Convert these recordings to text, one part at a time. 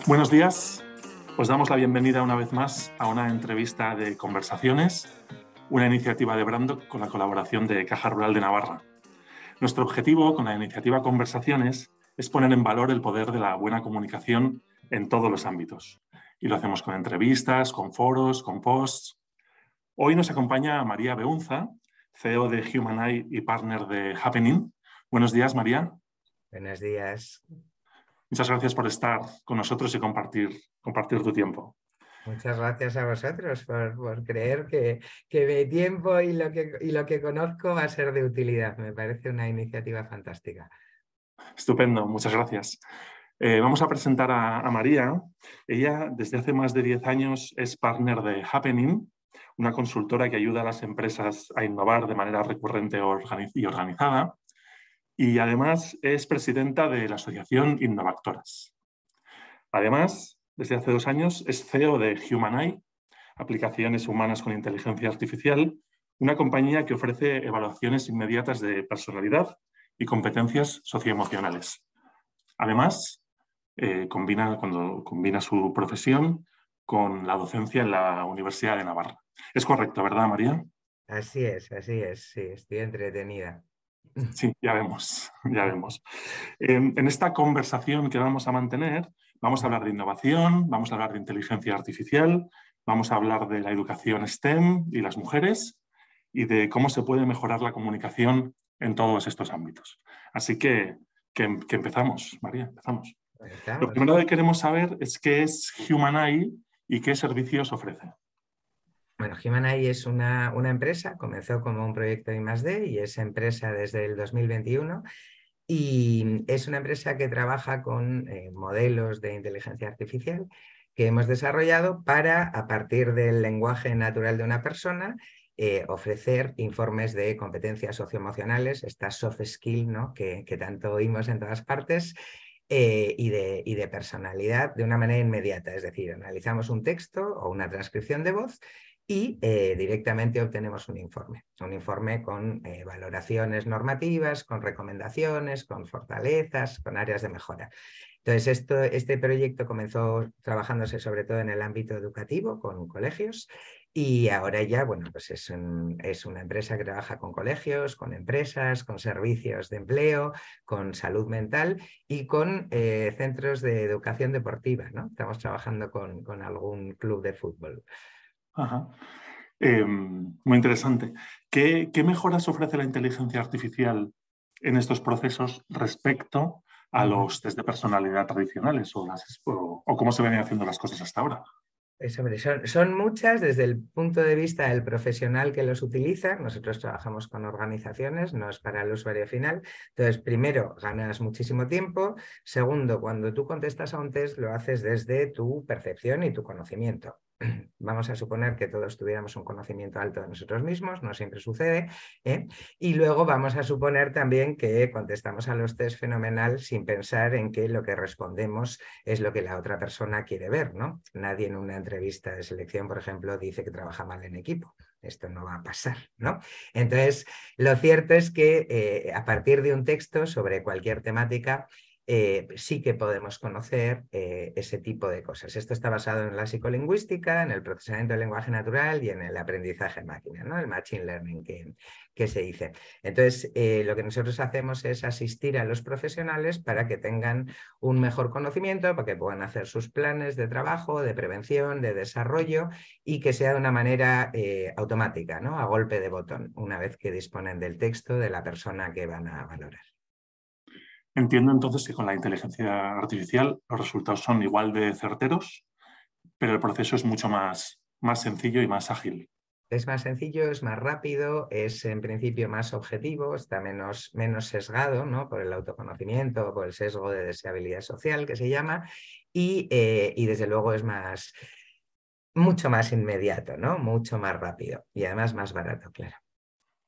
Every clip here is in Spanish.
Buenos días, os damos la bienvenida una vez más a una entrevista de Conversaciones, una iniciativa de Brandok con la colaboración de Caja Rural de Navarra. Nuestro objetivo con la iniciativa Conversaciones es poner en valor el poder de la buena comunicación en todos los ámbitos. Y lo hacemos con entrevistas, con foros, con posts. Hoy nos acompaña María Beunza, CEO de Human y partner de Happening. Buenos días, María. Buenos días. Muchas gracias por estar con nosotros y compartir tu tiempo. Muchas gracias a vosotros por creer que mi tiempo y lo que conozco va a ser de utilidad. Me parece una iniciativa fantástica. Estupendo, muchas gracias. Vamos a presentar a María. Ella desde hace más de 10 años es partner de Happening, una consultora que ayuda a las empresas a innovar de manera recurrente y organizada. Y además es presidenta de la asociación Innovactoras. Además, desde hace 2 años es CEO de Human Aplicaciones Humanas con Inteligencia Artificial, una compañía que ofrece evaluaciones inmediatas de personalidad y competencias socioemocionales. Además, combina su profesión con la docencia en la Universidad de Navarra. Es correcto, ¿verdad, María? Así es, sí, estoy entretenida. Sí, ya vemos, ya vemos. En esta conversación que vamos a mantener, vamos a hablar de innovación, vamos a hablar de inteligencia artificial, vamos a hablar de la educación STEM y las mujeres y de cómo se puede mejorar la comunicación en todos estos ámbitos. Así que empezamos, María, empezamos. Lo primero que queremos saber es qué es Human y qué servicios ofrece. Bueno, Human es una empresa, comenzó como un proyecto de I+D y es empresa desde el 2021 y es una empresa que trabaja con modelos de inteligencia artificial que hemos desarrollado para, a partir del lenguaje natural de una persona, ofrecer informes de competencias socioemocionales, estas soft skills, ¿no? que tanto oímos en todas partes, y de personalidad de una manera inmediata. Es decir, analizamos un texto o una transcripción de voz y directamente obtenemos un informe con valoraciones normativas, con recomendaciones, con fortalezas, con áreas de mejora. Entonces, este proyecto comenzó trabajándose sobre todo en el ámbito educativo, con colegios, y ahora ya, bueno, pues es una empresa que trabaja con colegios, con empresas, con servicios de empleo, con salud mental y con centros de educación deportiva, ¿no? Estamos trabajando con algún club de fútbol. Ajá. Muy interesante. ¿Qué mejoras ofrece la inteligencia artificial en estos procesos respecto a los test de personalidad tradicionales o cómo se venían haciendo las cosas hasta ahora? Son muchas desde el punto de vista del profesional que los utiliza. Nosotros trabajamos con organizaciones, no es para el usuario final. Entonces, primero, ganas muchísimo tiempo. Segundo, cuando tú contestas a un test, lo haces desde tu percepción y tu conocimiento. Vamos a suponer que todos tuviéramos un conocimiento alto de nosotros mismos, no siempre sucede, ¿eh? Y luego vamos a suponer también que contestamos a los test fenomenal sin pensar en que lo que respondemos es lo que la otra persona quiere ver, ¿no? Nadie en una entrevista de selección, por ejemplo, dice que trabaja mal en equipo. Esto no va a pasar, ¿no? Entonces, lo cierto es que a partir de un texto sobre cualquier temática, sí que podemos conocer ese tipo de cosas. Esto está basado en la psicolingüística, en el procesamiento del lenguaje natural y en el aprendizaje máquina, ¿no? El machine learning que se dice. Entonces, lo que nosotros hacemos es asistir a los profesionales para que tengan un mejor conocimiento, para que puedan hacer sus planes de trabajo, de prevención, de desarrollo y que sea de una manera automática, ¿no? A golpe de botón, una vez que disponen del texto de la persona que van a valorar. Entiendo entonces que con la inteligencia artificial los resultados son igual de certeros, pero el proceso es mucho más sencillo y más ágil. Es más sencillo, es más rápido, es en principio más objetivo, está menos sesgado, ¿no? Por el autoconocimiento, por el sesgo de deseabilidad social que se llama, y desde luego es mucho más inmediato, ¿no? Mucho más rápido y además más barato, claro.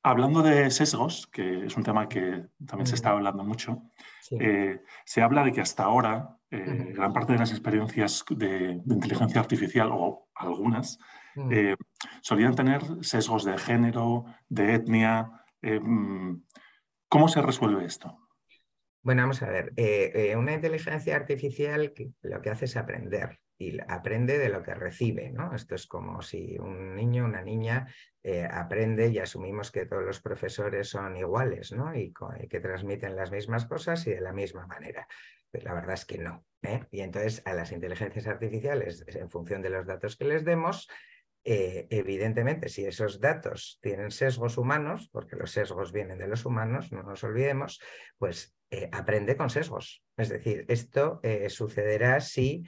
Hablando de sesgos, que es un tema que también se está hablando mucho, Sí. se habla de que hasta ahora gran parte de las experiencias de inteligencia artificial, o algunas, solían tener sesgos de género, de etnia. ¿Cómo se resuelve esto? Bueno, vamos a ver, una inteligencia artificial lo que hace es aprender y aprende de lo que recibe, ¿no? Esto es como si un niño, una niña aprende y asumimos que todos los profesores son iguales, ¿no? Y que transmiten las mismas cosas y de la misma manera. Pues la verdad es que no, ¿eh? Y entonces a las inteligencias artificiales, en función de los datos que les demos, evidentemente, si esos datos tienen sesgos humanos, porque los sesgos vienen de los humanos, no nos olvidemos, pues aprende con sesgos. Es decir, esto sucederá si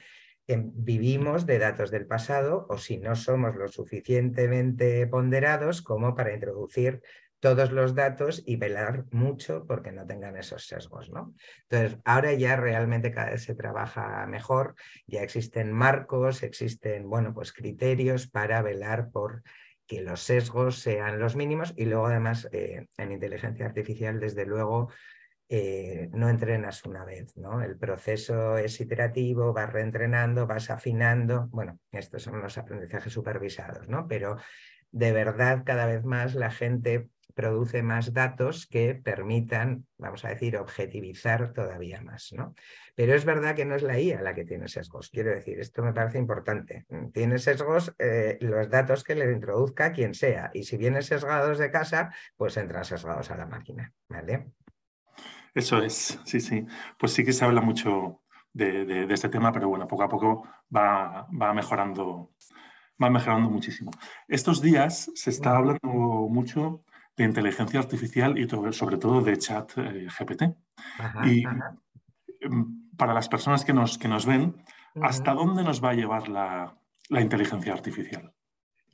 vivimos de datos del pasado o si no somos lo suficientemente ponderados como para introducir todos los datos y velar mucho porque no tengan esos sesgos, ¿no? Entonces, ahora ya realmente cada vez se trabaja mejor, ya existen marcos, existen, bueno, pues criterios para velar por que los sesgos sean los mínimos y luego además en inteligencia artificial, desde luego, no entrenas una vez, ¿no? El proceso es iterativo, vas reentrenando, vas afinando, bueno, estos son los aprendizajes supervisados, ¿no? Pero de verdad cada vez más la gente produce más datos que permitan, vamos a decir, objetivizar todavía más, ¿no? Pero es verdad que no es la IA la que tiene sesgos. Quiero decir, esto me parece importante. Tiene sesgos los datos que le introduzca quien sea. Y si vienen sesgados de casa, pues entran sesgados a la máquina, ¿vale? Eso es, sí, sí. Pues sí que se habla mucho de este tema, pero bueno, poco a poco va mejorando muchísimo. Estos días se está hablando mucho de inteligencia artificial y sobre todo de chat GPT. Ajá, Y ajá. para las personas que nos ven, ¿hasta Ujú. dónde nos va a llevar la inteligencia artificial?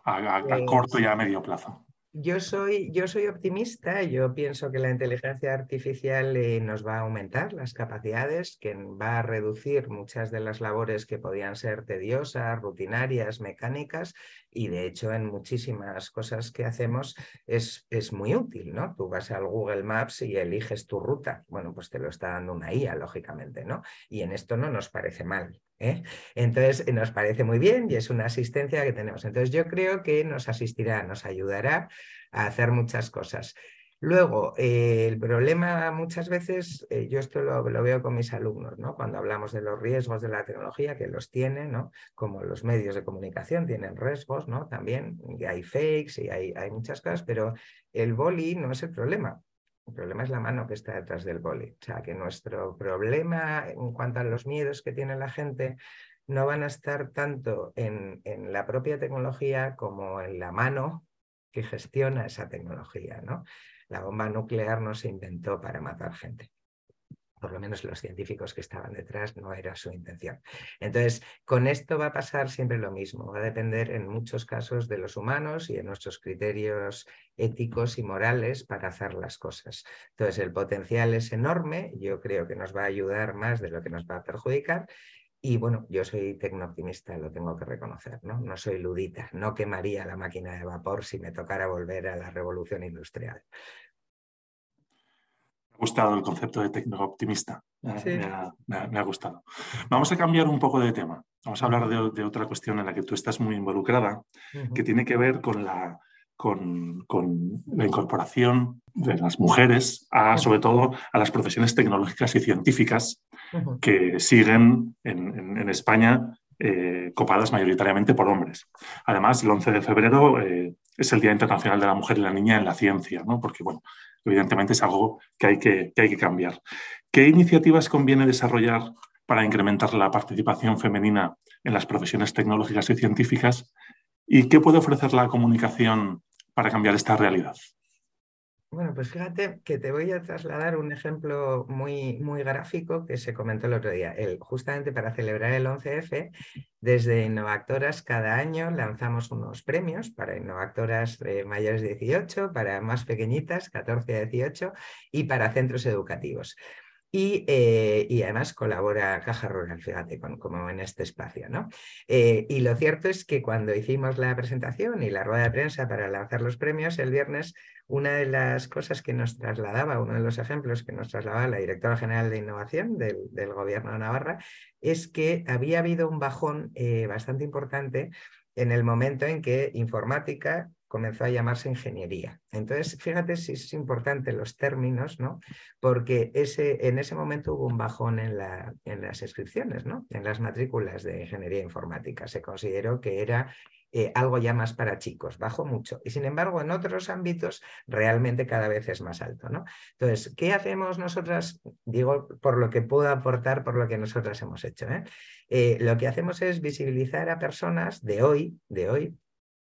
A corto Pues y a medio plazo. yo soy optimista, yo pienso que la inteligencia artificial nos va a aumentar las capacidades, que va a reducir muchas de las labores que podían ser tediosas, rutinarias, mecánicas, y de hecho en muchísimas cosas que hacemos es muy útil, ¿no? Tú vas al Google Maps y eliges tu ruta, bueno, pues te lo está dando una IA, lógicamente, ¿no? Y en esto no nos parece mal, ¿eh? Entonces nos parece muy bien y es una asistencia que tenemos. Entonces yo creo que nos asistirá, nos ayudará a hacer muchas cosas. Luego, el problema muchas veces, yo esto lo veo con mis alumnos, ¿no? Cuando hablamos de los riesgos de la tecnología, que los tiene, ¿no? Como los medios de comunicación tienen riesgos, ¿no? También y hay fakes y hay muchas cosas, pero el boli no es el problema. El problema es la mano que está detrás del boli. O sea, que nuestro problema en cuanto a los miedos que tiene la gente no van a estar tanto en la propia tecnología como en la mano que gestiona esa tecnología, ¿no? La bomba nuclear no se inventó para matar gente. Por lo menos los científicos que estaban detrás no era su intención. Entonces, con esto va a pasar siempre lo mismo. Va a depender en muchos casos de los humanos y de nuestros criterios éticos y morales para hacer las cosas. Entonces, el potencial es enorme. Yo creo que nos va a ayudar más de lo que nos va a perjudicar. Y bueno, yo soy tecnooptimista, lo tengo que reconocer, ¿no? No soy ludita, no quemaría la máquina de vapor si me tocara volver a la revolución industrial. Me ha gustado el concepto de tecno-optimista. Sí. Me ha gustado. Vamos a cambiar un poco de tema. Vamos a hablar Ujú, de otra cuestión en la que tú estás muy involucrada, que ujú, tiene que ver con la incorporación de las mujeres, sobre todo a las profesiones tecnológicas y científicas ujú, que siguen en España copadas mayoritariamente por hombres. Además, el 11 de febrero es el Día Internacional de la Mujer y la Niña en la Ciencia, ¿no? Porque, bueno, evidentemente es algo que hay que cambiar. ¿Qué iniciativas conviene desarrollar para incrementar la participación femenina en las profesiones tecnológicas y científicas? ¿Y qué puede ofrecer la comunicación para cambiar esta realidad? Bueno, pues fíjate que te voy a trasladar un ejemplo muy gráfico que se comentó el otro día. Justamente para celebrar el 11F, desde Innovactoras cada año lanzamos unos premios para Innovactoras mayores de 18, para más pequeñitas, 14 a 18, y para centros educativos. Y además colabora Caja Rural, fíjate, como en este espacio, ¿no? Y lo cierto es que cuando hicimos la presentación y la rueda de prensa para lanzar los premios el viernes, una de las cosas que nos trasladaba, uno de los ejemplos que nos trasladaba la directora general de innovación del Gobierno de Navarra, es que había habido un bajón bastante importante en el momento en que informática comenzó a llamarse ingeniería. Entonces, fíjate si es importante los términos, ¿no? Porque en ese momento hubo un bajón en las inscripciones, ¿no? En las matrículas de ingeniería informática. Se consideró que era algo ya más para chicos, bajó mucho. Y sin embargo, en otros ámbitos realmente cada vez es más alto, ¿no? Entonces, ¿qué hacemos nosotras? Digo, por lo que puedo aportar, por lo que nosotras hemos hecho, lo que hacemos es visibilizar a personas de hoy,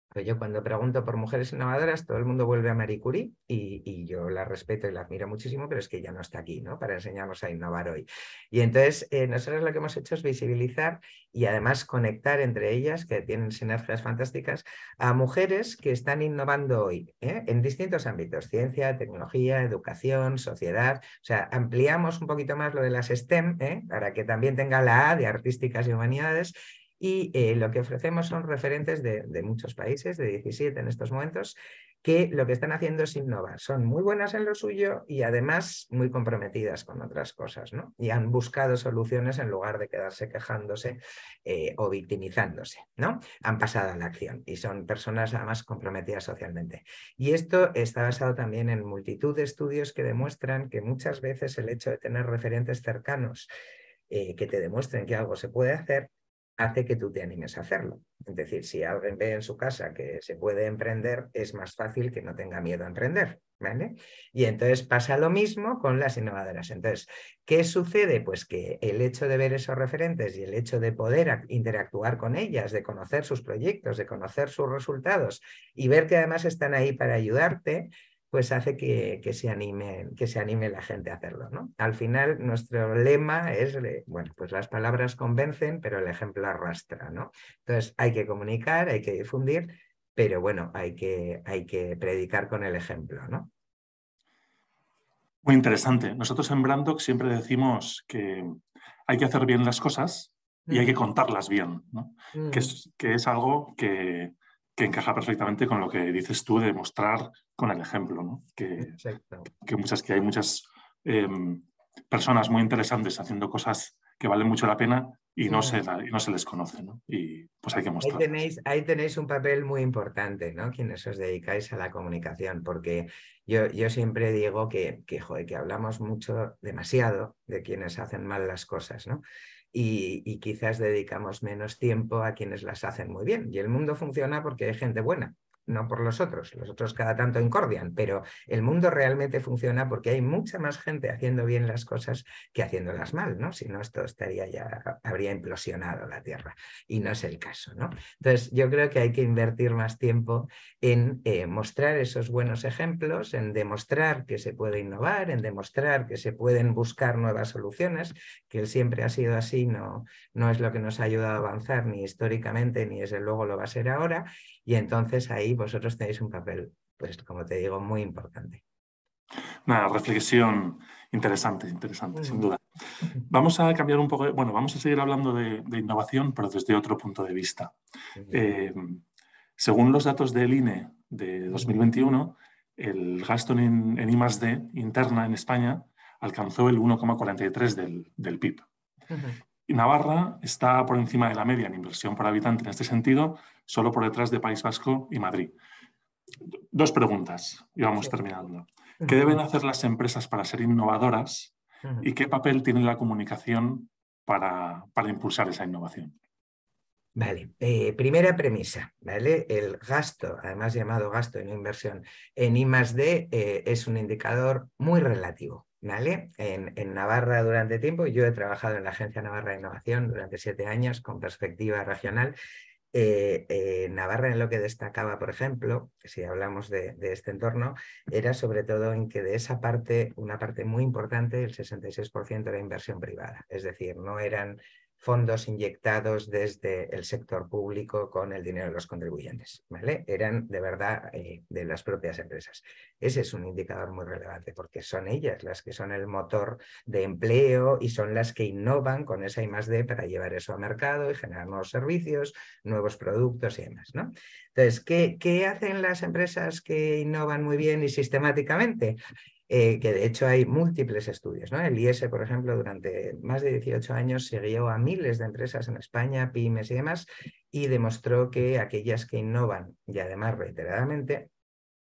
pues yo cuando pregunto por mujeres innovadoras, todo el mundo vuelve a Marie Curie y yo la respeto y la admiro muchísimo, pero es que ya no está aquí, ¿no? Para enseñarnos a innovar hoy. Y entonces nosotros lo que hemos hecho es visibilizar y además conectar entre ellas, que tienen sinergias fantásticas, a mujeres que están innovando hoy, en distintos ámbitos: ciencia, tecnología, educación, sociedad. O sea, ampliamos un poquito más lo de las STEM, para que también tenga la A de artísticas y humanidades. Y lo que ofrecemos son referentes de muchos países, de 17 en estos momentos, que lo que están haciendo es innovar. Son muy buenas en lo suyo y además muy comprometidas con otras cosas, ¿no? Y han buscado soluciones en lugar de quedarse quejándose o victimizándose, ¿no? Han pasado a la acción y son personas además comprometidas socialmente. Y esto está basado también en multitud de estudios que demuestran que muchas veces el hecho de tener referentes cercanos que te demuestren que algo se puede hacer, hace que tú te animes a hacerlo. Es decir, si alguien ve en su casa que se puede emprender, es más fácil que no tenga miedo a emprender, ¿vale? Y entonces pasa lo mismo con las innovadoras. Entonces, ¿qué sucede? Pues que el hecho de ver esos referentes y el hecho de poder interactuar con ellas, de conocer sus proyectos, de conocer sus resultados y ver que además están ahí para ayudarte, pues hace que se anime la gente a hacerlo, ¿no? Al final, nuestro lema es, bueno, pues las palabras convencen, pero el ejemplo arrastra, ¿no? Entonces, hay que comunicar, hay que difundir, pero bueno, hay que predicar con el ejemplo, ¿no? Muy interesante. Nosotros en Brandoc siempre decimos que hay que hacer bien las cosas y hay que contarlas bien, ¿no? Que es algo que encaja perfectamente con lo que dices tú de mostrar con el ejemplo, ¿no? Exacto. Que hay muchas personas muy interesantes haciendo cosas que valen mucho la pena y no se les conoce, ¿no? Y pues hay que mostrarlas. Ahí tenéis un papel muy importante, ¿no? Quienes os dedicáis a la comunicación, porque yo siempre digo joder, que hablamos mucho, demasiado, de quienes hacen mal las cosas, ¿no? Y quizás dedicamos menos tiempo a quienes las hacen muy bien. Y el mundo funciona porque hay gente buena, no por los otros. Los otros cada tanto incordian, pero el mundo realmente funciona porque hay mucha más gente haciendo bien las cosas que haciéndolas mal, ¿no? Si no, esto habría implosionado la Tierra. Y no es el caso, ¿no? Entonces, yo creo que hay que invertir más tiempo en mostrar esos buenos ejemplos, en demostrar que se puede innovar, en demostrar que se pueden buscar nuevas soluciones, que siempre ha sido así, no es lo que nos ha ayudado a avanzar ni históricamente, ni desde luego lo va a ser ahora, y entonces ahí vosotros tenéis un papel, pues como te digo, muy importante. Una reflexión interesante, sin duda. Vamos a cambiar un poco, bueno, vamos a seguir hablando de innovación, pero desde otro punto de vista. Según los datos del INE de 2021, el gasto en I+D interna en España alcanzó el 1,43 del PIB. Y Navarra está por encima de la media en inversión por habitante en este sentido, solo por detrás de País Vasco y Madrid. Dos preguntas y vamos terminando. ¿Qué deben hacer las empresas para ser innovadoras y qué papel tiene la comunicación para impulsar esa innovación? Vale, primera premisa, ¿vale? El gasto, además llamado gasto y no inversión, en I+D es un indicador muy relativo, ¿vale? En Navarra durante tiempo, yo he trabajado en la Agencia Navarra de Innovación durante 7 años con perspectiva regional. Navarra en lo que destacaba, por ejemplo, si hablamos de este entorno, era sobre todo en que de esa parte, una parte muy importante, el 66% era inversión privada, es decir, no eran fondos inyectados desde el sector público con el dinero de los contribuyentes, ¿vale? Eran de verdad de las propias empresas. Ese es un indicador muy relevante porque son ellas las que son el motor de empleo y son las que innovan con esa I+D para llevar eso al mercado y generar nuevos servicios, nuevos productos y demás, ¿no? Entonces, ¿qué hacen las empresas que innovan muy bien y sistemáticamente? que de hecho hay múltiples estudios, ¿no? El IES, por ejemplo, durante más de 18 años siguió a miles de empresas en España, pymes y demás, y demostró que aquellas que innovan, y además reiteradamente,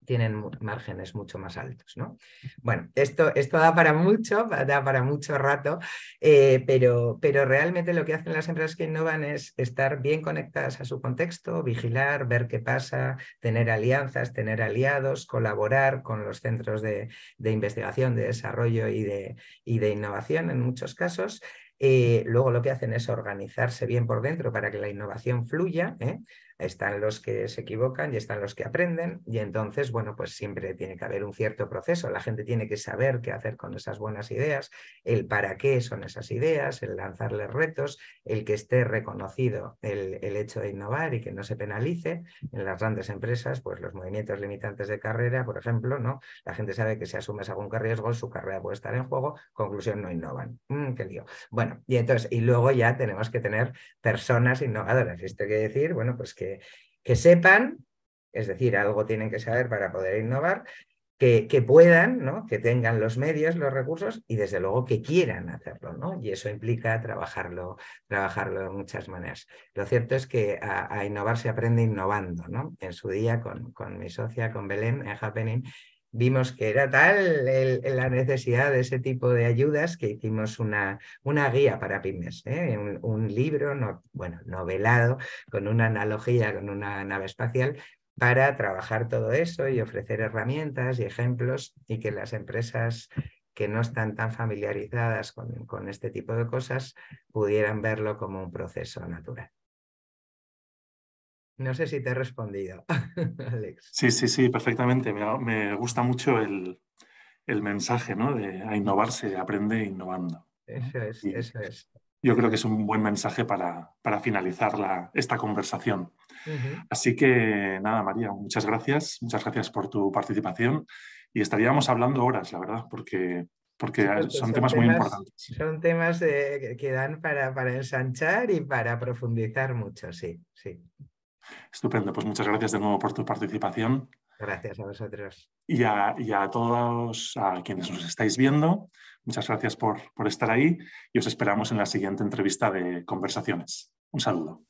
tienen márgenes mucho más altos, ¿no? Bueno, esto da para mucho rato, pero realmente lo que hacen las empresas que innovan es estar bien conectadas a su contexto, vigilar, ver qué pasa, tener alianzas, tener aliados, colaborar con los centros de investigación, de desarrollo y de innovación en muchos casos. Luego lo que hacen es organizarse bien por dentro para que la innovación fluya, ¿eh? Están los que se equivocan y están los que aprenden y entonces, bueno, pues siempre tiene que haber un cierto proceso. La gente tiene que saber qué hacer con esas buenas ideas, el para qué son esas ideas, el lanzarles retos, el que esté reconocido el hecho de innovar y que no se penalice. En las grandes empresas, pues los movimientos limitantes de carrera, por ejemplo, ¿no? La gente sabe que si asumes algún riesgo, su carrera puede estar en juego. Conclusión, no innovan. Qué lío. Bueno, y entonces, y luego ya tenemos que tener personas innovadoras. Esto quiere decir, bueno, pues que sepan, es decir, algo tienen que saber para poder innovar, que puedan, ¿no? Que tengan los medios, los recursos y desde luego que quieran hacerlo, ¿no? Y eso implica trabajarlo de muchas maneras. Lo cierto es que a innovar se aprende innovando, ¿no? En su día con mi socia, con Belén, en Happening, vimos que era tal la necesidad de ese tipo de ayudas que hicimos una guía para pymes, ¿eh? Un libro, novelado, con una analogía, con una nave espacial, para trabajar todo eso y ofrecer herramientas y ejemplos y que las empresas que no están tan familiarizadas con este tipo de cosas pudieran verlo como un proceso natural. No sé si te he respondido, Alex. Sí, perfectamente. Me gusta mucho el mensaje, ¿no? De a innovar se aprende innovando, ¿no? Eso es, Y eso es. yo Eso creo que es. es un buen mensaje para finalizar esta conversación. Uh-huh. Así que nada, María, muchas gracias por tu participación y estaríamos hablando horas, la verdad, porque Sí, pues son temas muy importantes. son temas que dan para ensanchar y para profundizar mucho, sí, sí. Estupendo, pues muchas gracias de nuevo por tu participación Gracias a vosotros. y a todos a quienes nos estáis viendo. Muchas gracias por estar ahí y os esperamos en la siguiente entrevista de Conversaciones. Un saludo.